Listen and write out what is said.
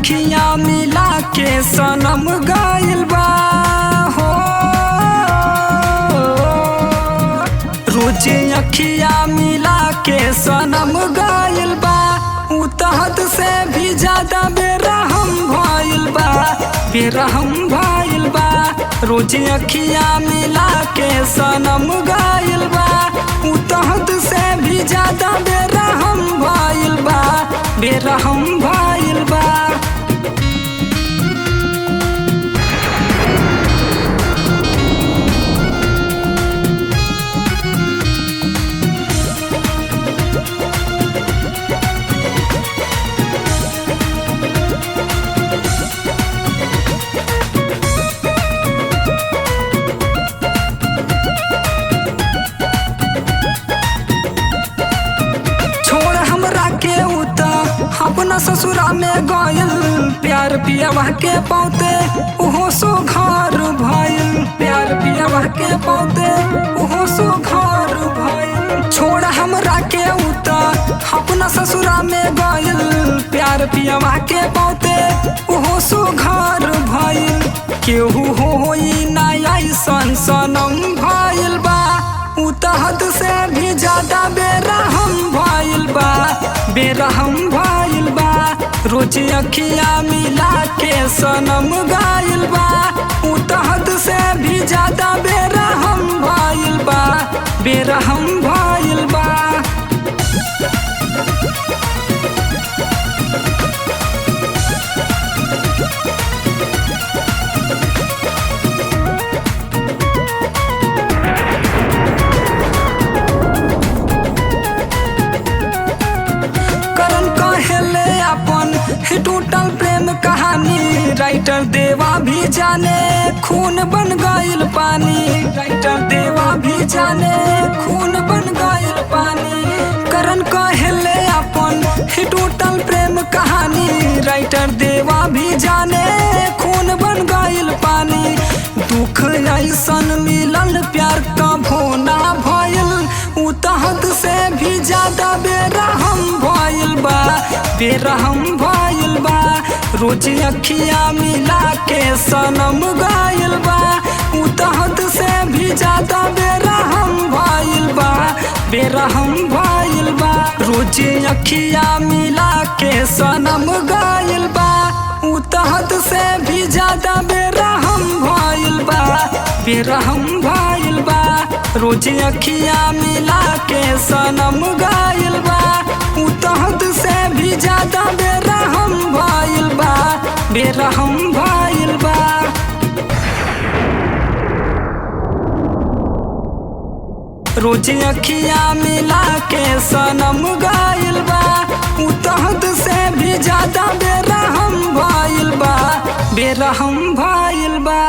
अखियाँ मिला के सनम गाइल बा हो। रोज अखियाँ मिला के सनम गाइल बा। उ तहद से भी ज्यादा बेरहम भइल बा, बेरहम भइल बा। रोज अखियाँ मिला के सनम गाइल बा। उ तहद से भी ज्यादा बेरहम भइल बा, बेरहम भइल बा। अपना ससुरा में गइल प्यार पियावा के पौते उहो सो घर भइल, प्यार पियावा के पौते उहो सो घर भइल। छोड़ हमरा के उता अपना ससुरा में गइल प्यार पियावा के पौते उहो सो घर भइल। केहू होई ना ऐसन सनम भइल बा। उ तहद से भी ज्यादा बेरहम भइल बा, बेरहम भइल बा। रोज अखियाँ मिला के सनम गाइल बा। उ तहद से भी ज्यादा बेरहम भइल बा, बेरहम भइल बा। टूटल प्रेम कहानी राइटर देवा भी जाने खून बन गइल पानी, राइटर देवा भी जाने खून बन गइल पानी। करण कहले अपन टूटल प्रेम कहानी राइटर देवा भी जाने खून बन गइल पानी। दुख ऐसन मिलल प्यार कभो ना भइल। उ तहद से भी ज्यादा बेरहम भइल बा, बेरहम भइल बा। रोज अखियाँ मिला के सनम गाइल बा। उ तहद से भी ज्यादा बेरहम भइल बा, बेरहम भइल बा। रोज अखियाँ मिला के सनम गाइल बा। उ तहद से भी ज्यादा बेरहम भइल बा, बेरहम भइल बा। रोज अखियाँ मिला के सनम गाइल बा। उ तहद से भी ज्यादा बेरहम भइल बा, बेरहम भइल बा। रोज अखियाँ मिला के सनम गाइल बा। उ तहद से भी ज्यादा बेरहम भइल बा, बेरहम भइल बा।